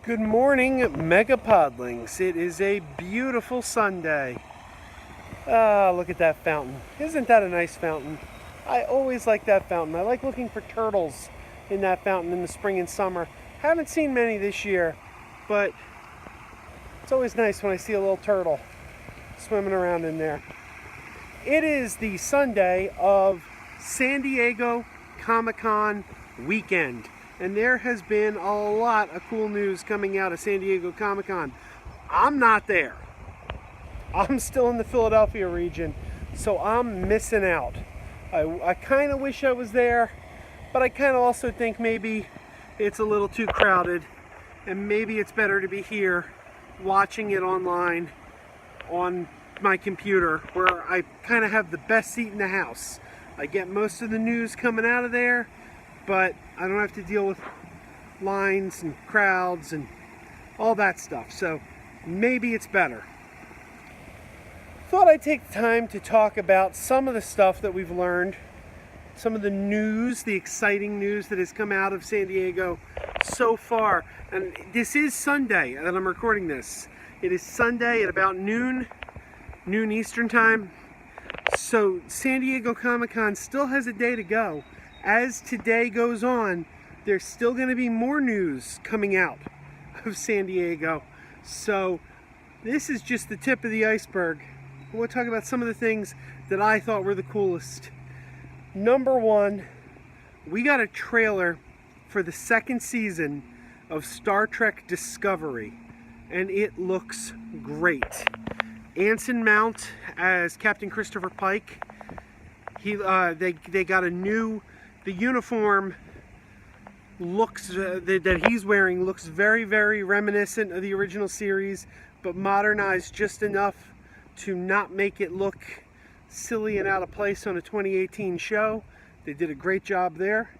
Good morning, MegaPodlings. It is a beautiful Sunday. Look at that fountain. Isn't that a nice fountain? I always like that fountain. I like looking for turtles in that fountain in the spring and summer. Haven't seen many this year, but it's always nice when I see a little turtle swimming around in there. It is the Sunday of San Diego Comic-Con weekend. And there has been a lot of cool news coming out of San Diego Comic-Con. I'm not there. I'm still in the Philadelphia region, so I'm missing out. I kind of wish I was there, but I kind of also think maybe it's a little too crowded, and maybe it's better to be here watching it online on my computer, where I kind of have the best seat in the house. I get most of the news coming out of there, but I don't have to deal with lines and crowds and all that stuff. So maybe it's better. Thought I'd take the time to talk about some of the stuff that we've learned, some of the news, the exciting news that has come out of San Diego so far. And this is Sunday that I'm recording this. It is Sunday at about noon Eastern time. So San Diego Comic-Con still has a day to go. As today goes on, there's still going to be more news coming out of San Diego. So this is just the tip of the iceberg. We'll talk about some of the things that I thought were the coolest. Number one, we got a trailer for the second season of Star Trek Discovery, and it looks great. Anson Mount as Captain Christopher Pike. They got a new. The uniform looks that he's wearing looks very, very reminiscent of the original series, but modernized just enough to not make it look silly and out of place on a 2018 show. They did a great job there.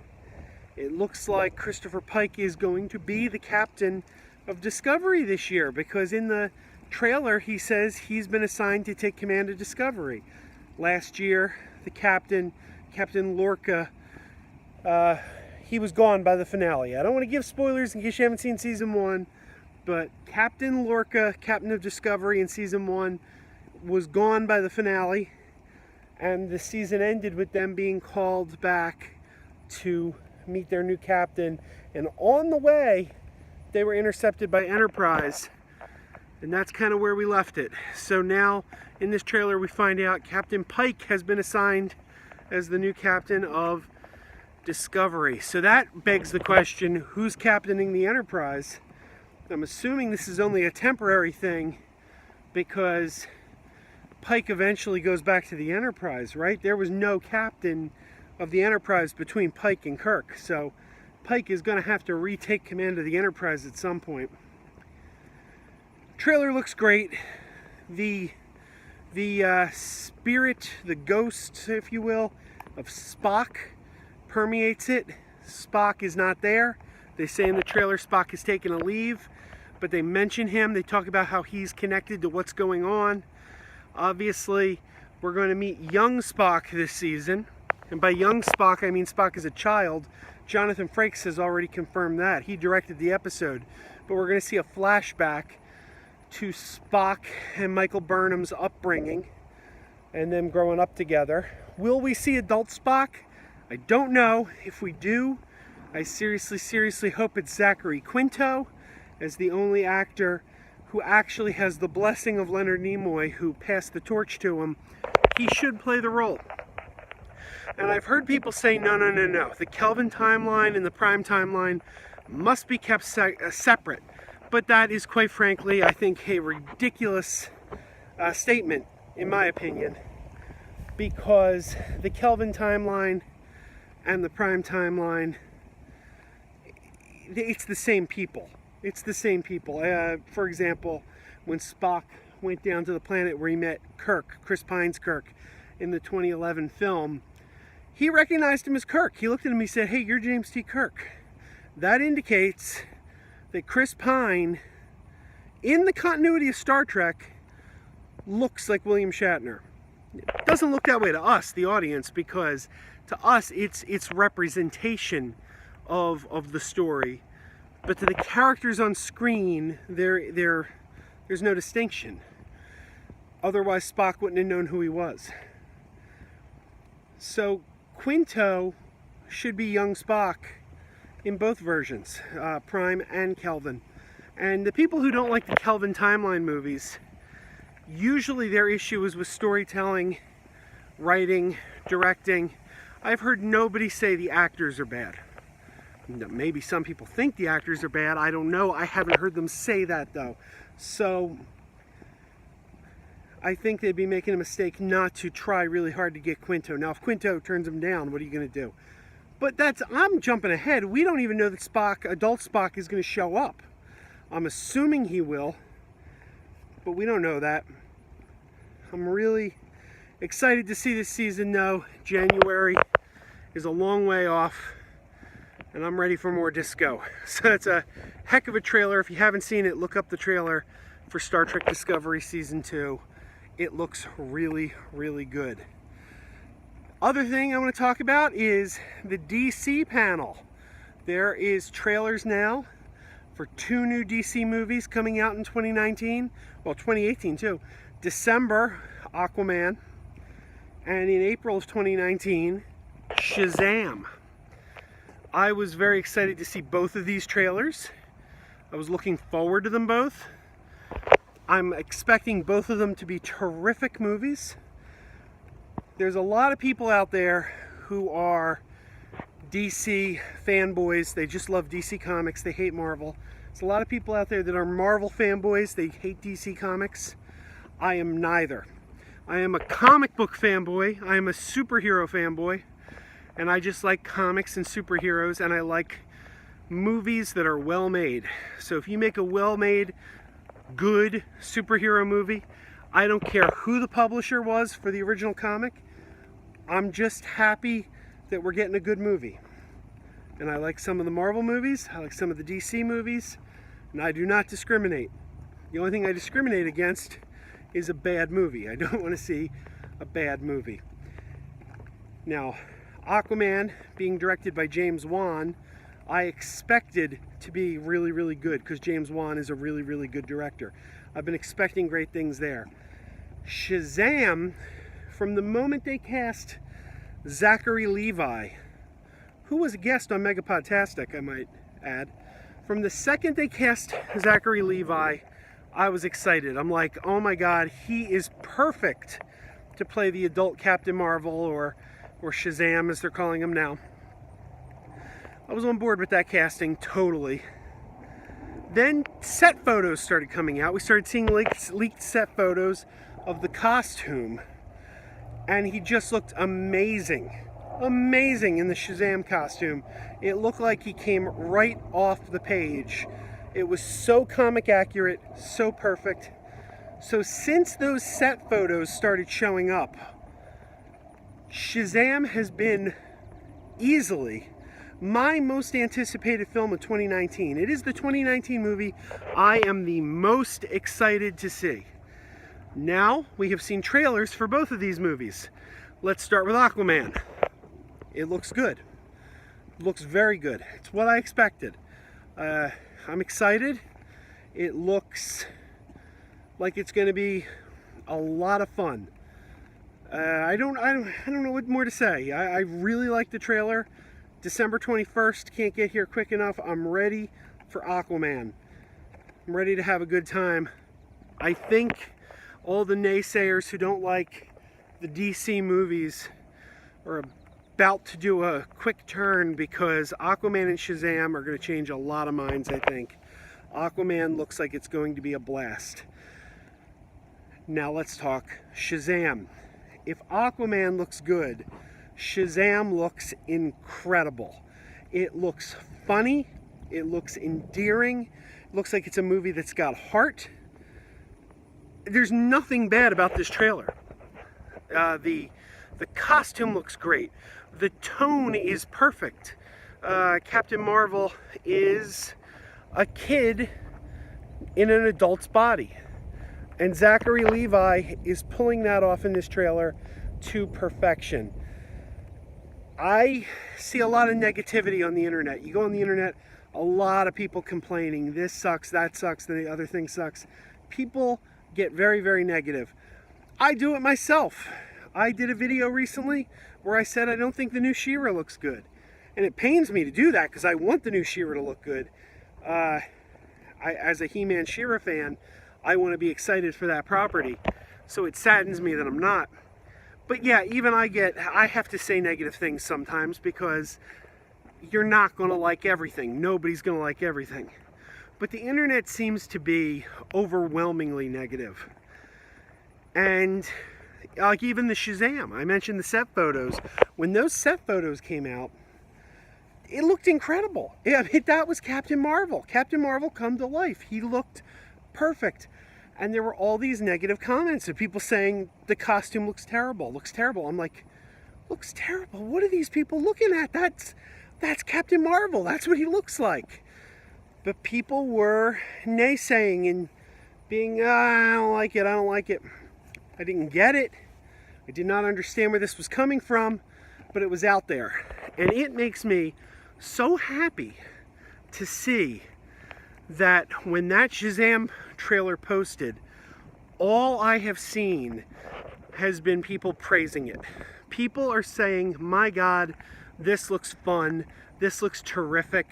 It looks like Christopher Pike is going to be the captain of Discovery this year, because in the trailer he says he's been assigned to take command of Discovery. Last year, the Captain Lorca, he was gone by the finale. I don't want to give spoilers in case you haven't seen season 1, but Captain Lorca, captain of Discovery in season 1, was gone by the finale, and the season ended with them being called back to meet their new captain, and on the way they were intercepted by Enterprise, and that's kind of where we left it. So now in this trailer we find out Captain Pike has been assigned as the new captain of Discovery. So that begs the question, who's captaining the Enterprise? I'm assuming this is only a temporary thing, because Pike eventually goes back to the Enterprise, right? There was no captain of the Enterprise between Pike and Kirk, so Pike is going to have to retake command of the Enterprise at some point. Trailer looks great. The spirit, the ghost, if you will, of Spock permeates it. Spock is not there. They say in the trailer Spock has taken a leave, but they mention him. They talk about how he's connected to what's going on. Obviously, we're going to meet young Spock this season. And by young Spock, I mean Spock as a child. Jonathan Frakes has already confirmed that. He directed the episode. But we're going to see a flashback to Spock and Michael Burnham's upbringing and them growing up together. Will we see adult Spock? I don't know. If we do, I seriously hope it's Zachary Quinto, as the only actor who actually has the blessing of Leonard Nimoy, who passed the torch to him. He should play the role. And I've heard people say, no. The Kelvin timeline and the Prime timeline must be kept separate. But that is, quite frankly, I think, a ridiculous statement, in my opinion, because the Kelvin timeline and the Prime timeline, it's the same people. It's the same people. For example, when Spock went down to the planet where he met Kirk, Chris Pine's Kirk, in the 2011 film, he recognized him as Kirk. He looked at him and he said, "Hey, you're James T. Kirk." That indicates that Chris Pine, in the continuity of Star Trek, looks like William Shatner. It doesn't look that way to us, the audience, because to us it's representation of the story. But to the characters on screen, there's no distinction. Otherwise, Spock wouldn't have known who he was. So Quinto should be young Spock in both versions, Prime and Kelvin. And the people who don't like the Kelvin timeline movies, usually their issue is with storytelling, writing, directing. I've heard nobody say the actors are bad. Maybe some people think the actors are bad. I don't know. I haven't heard them say that, though. So I think they'd be making a mistake not to try really hard to get Quinto. Now, if Quinto turns him down, what are you going to do? But I'm jumping ahead. We don't even know that adult Spock is going to show up. I'm assuming he will, but we don't know that. I'm really excited to see this season, though. January is a long way off, and I'm ready for more disco. So it's a heck of a trailer. If you haven't seen it, look up the trailer for Star Trek Discovery Season 2. It looks really, really good. Other thing I want to talk about is the DC panel. There is trailers now for 2 new DC movies coming out in 2019. Well, 2018 too. December, Aquaman. And in April of 2019, Shazam. I was very excited to see both of these trailers. I was looking forward to them both. I'm expecting both of them to be terrific movies. There's a lot of people out there who are DC fanboys. They just love DC Comics. They hate Marvel. There's a lot of people out there that are Marvel fanboys. They hate DC Comics. I am neither. I am a comic book fanboy. I am a superhero fanboy. And I just like comics and superheroes, and I like movies that are well made. So if you make a well made, good superhero movie, I don't care who the publisher was for the original comic. I'm just happy that we're getting a good movie. And I like some of the Marvel movies, I like some of the DC movies, and I do not discriminate. The only thing I discriminate against is a bad movie. I don't want to see a bad movie. Now, Aquaman, being directed by James Wan, I expected to be really, really good because James Wan is a really, really good director. I've been expecting great things there. Shazam, from the moment they cast Zachary Levi, who was a guest on MegaPodTastic, I might add, from the second they cast Zachary Levi, I was excited. I'm like, oh my God, he is perfect to play the adult Captain Marvel or Shazam as they're calling him now. I was on board with that casting totally. Then set photos started coming out. We started seeing leaked set photos of the costume, and he just looked amazing. Amazing in the Shazam costume. It looked like he came right off the page. It was so comic accurate, so perfect. So since those set photos started showing up, Shazam has been easily my most anticipated film of 2019. It is the 2019 movie I am the most excited to see. Now, we have seen trailers for both of these movies. Let's start with Aquaman. It looks good. It looks very good. It's what I expected. I'm excited. It looks like it's going to be a lot of fun. I don't know what more to say. I really like the trailer. December 21st, can't get here quick enough. I'm ready for Aquaman. I'm ready to have a good time. I think all the naysayers who don't like the DC movies are about to do a quick turn because Aquaman and Shazam are going to change a lot of minds, I think. Aquaman looks like it's going to be a blast. Now let's talk Shazam. If Aquaman looks good, Shazam looks incredible. It looks funny. It looks endearing. It looks like it's a movie that's got heart. There's nothing bad about this trailer. The costume looks great. The tone is perfect. Captain Marvel is a kid in an adult's body. And Zachary Levi is pulling that off in this trailer to perfection. I see a lot of negativity on the internet. You go on the internet, A lot of people complaining, this sucks, that sucks, the other thing sucks. People get very, very negative. I do it myself. I did a video recently where I said I don't think the new She-Ra looks good. And it pains me to do that because I want the new She-Ra to look good. As a He-Man She-Ra fan, I want to be excited for that property. So it saddens me that I'm not. But yeah, even I have to say negative things sometimes because you're not going to like everything. Nobody's going to like everything. But the internet seems to be overwhelmingly negative. And like even the Shazam, I mentioned the set photos. When those set photos came out, it looked incredible. Yeah, that was Captain Marvel. Captain Marvel come to life. He looked perfect. And there were all these negative comments of people saying the costume looks terrible, looks terrible. I'm like, looks terrible? What are these people looking at? That's Captain Marvel. That's what he looks like. But people were naysaying and being, I don't like it, I don't like it. I didn't get it. I did not understand where this was coming from, but it was out there. And it makes me so happy to see that when that Shazam trailer posted, all I have seen has been people praising it. People are saying, my God, this looks fun. This looks terrific.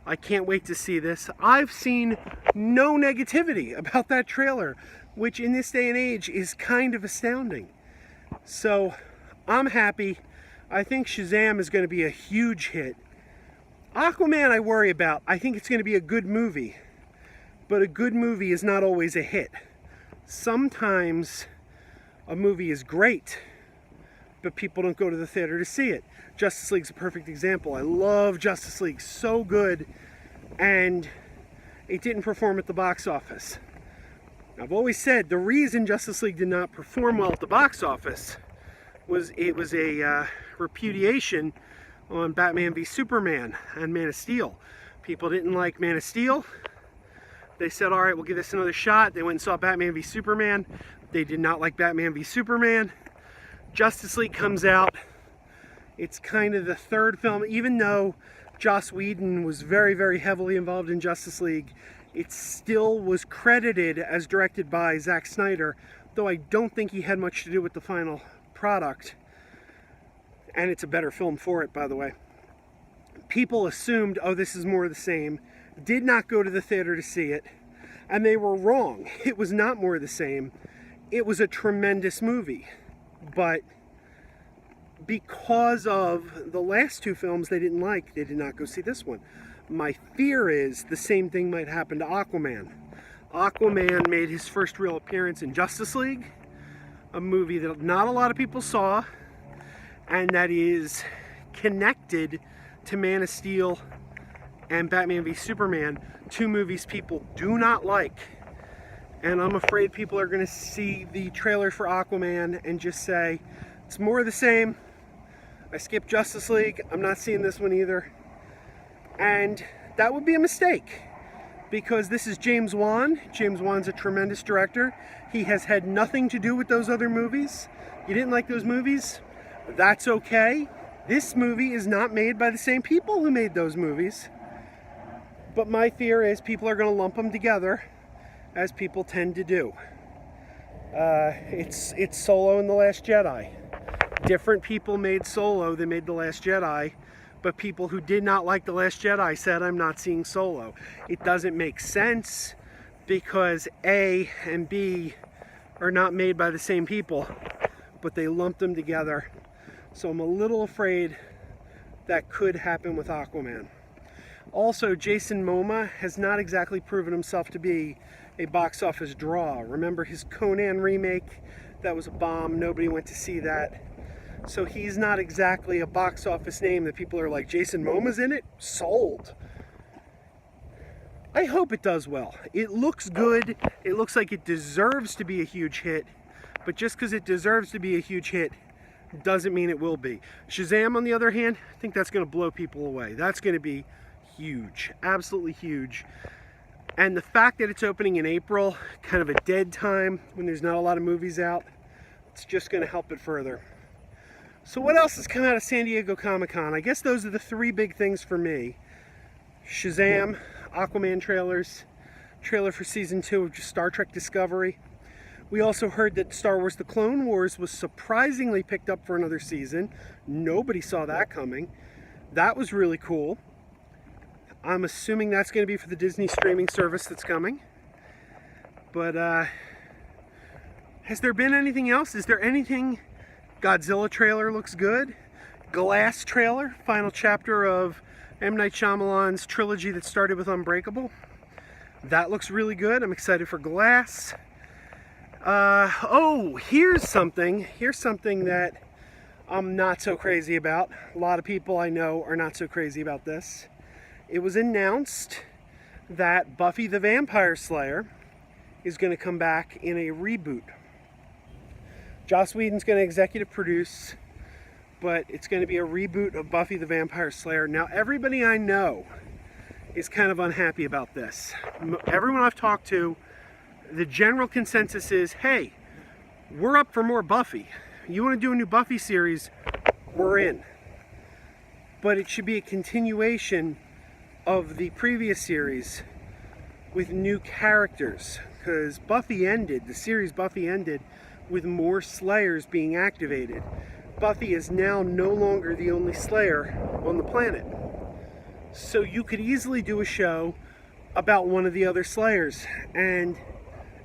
I can't wait to see this. I've seen no negativity about that trailer, which in this day and age is kind of astounding. So I'm happy. I think Shazam is going to be a huge hit. Aquaman I worry about. I think it's going to be a good movie. But a good movie is not always a hit. Sometimes a movie is great, but people don't go to the theater to see it. Justice League's a perfect example. I love Justice League, so good, and it didn't perform at the box office. I've always said the reason Justice League did not perform well at the box office was it was a repudiation on Batman v Superman and Man of Steel. People didn't like Man of Steel. They said, all right, we'll give this another shot. They went and saw Batman v Superman. They did not like Batman v Superman. Justice League comes out. It's kind of the third film, even though Joss Whedon was very, very heavily involved in Justice League, it still was credited as directed by Zack Snyder, though I don't think he had much to do with the final product. And it's a better film for it, by the way. People assumed, oh, this is more of the same. Did not go to the theater to see it. And they were wrong. It was not more of the same. It was a tremendous movie. But because of the last two films they didn't like, they did not go see this one. My fear is the same thing might happen to Aquaman. Aquaman made his first real appearance in Justice League, a movie that not a lot of people saw, and that is connected to Man of Steel and Batman v Superman, two movies people do not like. And I'm afraid people are going to see the trailer for Aquaman and just say, it's more of the same. I skipped Justice League. I'm not seeing this one either. And that would be a mistake, because this is James Wan. James Wan's a tremendous director. He has had nothing to do with those other movies. You didn't like those movies? That's okay. This movie is not made by the same people who made those movies. But my fear is people are going to lump them together, as people tend to do. It's Solo and The Last Jedi. Different people made Solo than made The Last Jedi, but people who did not like The Last Jedi said, I'm not seeing Solo. It doesn't make sense because A and B are not made by the same people, but they lumped them together. So I'm a little afraid that could happen with Aquaman. Also, Jason Momoa has not exactly proven himself to be a box office draw. Remember his Conan remake? That was a bomb. Nobody went to see that. So he's not exactly a box office name that people are like, Jason Momoa's in it? Sold. I hope it does well. It looks good. It looks like it deserves to be a huge hit. But just because it deserves to be a huge hit doesn't mean it will be. Shazam, on the other hand, I think that's going to blow people away. That's going to be huge. Absolutely huge. And the fact that it's opening in April, kind of a dead time when there's not a lot of movies out, it's just going to help it further. So what else has come out of San Diego Comic-Con? I guess those are the three big things for me. Shazam, Aquaman trailers, trailer for season 2 of Star Trek Discovery. We also heard that Star Wars The Clone Wars was surprisingly picked up for another season. Nobody saw that coming. That was really cool. I'm assuming that's going to be for the Disney streaming service that's coming. But has there been anything else? Is there anything? Godzilla trailer looks good. Glass trailer, final chapter of M. Night Shyamalan's trilogy that started with Unbreakable. That looks really good. I'm excited for Glass. Here's something that I'm not so crazy about. A lot of people I know are not so crazy about this. It was announced that Buffy the Vampire Slayer is going to come back in a reboot. Joss Whedon's going to executive produce, but it's going to be a reboot of Buffy the Vampire Slayer. Now, everybody I know is kind of unhappy about this. Everyone I've talked to, the general consensus is, hey, we're up for more Buffy. You want to do a new Buffy series, we're in. But it should be a continuation of the previous series with new characters. Because the series Buffy ended with more Slayers being activated. Buffy is now no longer the only Slayer on the planet. So you could easily do a show about one of the other Slayers. And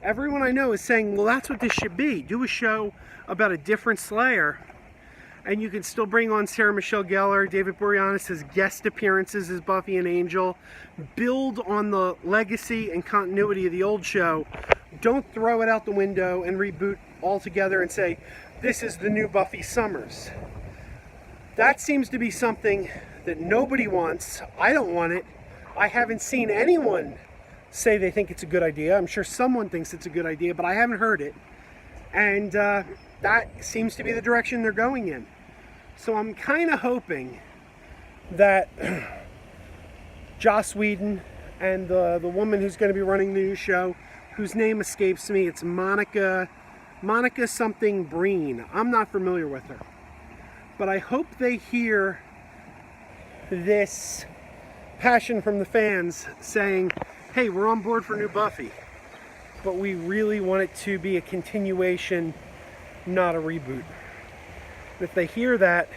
everyone I know is saying, well, that's what this should be. Do a show about a different Slayer. And you can still bring on Sarah Michelle Gellar, David Boreanaz's guest appearances as Buffy and Angel. Build on the legacy and continuity of the old show. Don't throw it out the window and reboot altogether and say, this is the new Buffy Summers. That seems to be something that nobody wants. I don't want it. I haven't seen anyone say they think it's a good idea. I'm sure someone thinks it's a good idea, but I haven't heard it. And that seems to be the direction they're going in. So I'm kind of hoping that Joss Whedon and the woman who's going to be running the new show, whose name escapes me, it's Monica something Breen. I'm not familiar with her. But I hope they hear this passion from the fans saying, hey, we're on board for new Buffy, but we really want it to be a continuation, not a reboot. If they hear that,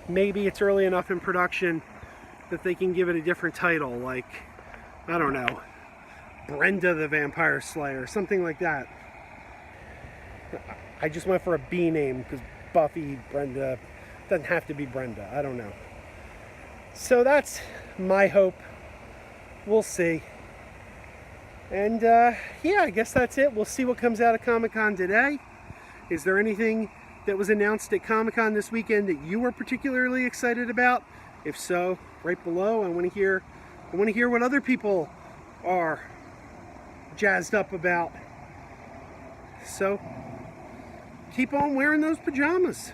maybe it's early enough in production that they can give it a different title, like, I don't know, Brenda the Vampire Slayer, something like that. I just went for a B name because Buffy, Brenda, doesn't have to be Brenda. I don't know. So that's my hope. We'll see. And yeah, I guess that's it. We'll see what comes out of Comic-Con today. Is there anything that was announced at Comic-Con this weekend that you were particularly excited about? If so, right below. I want to hear what other people are jazzed up about. So keep on wearing those pajamas.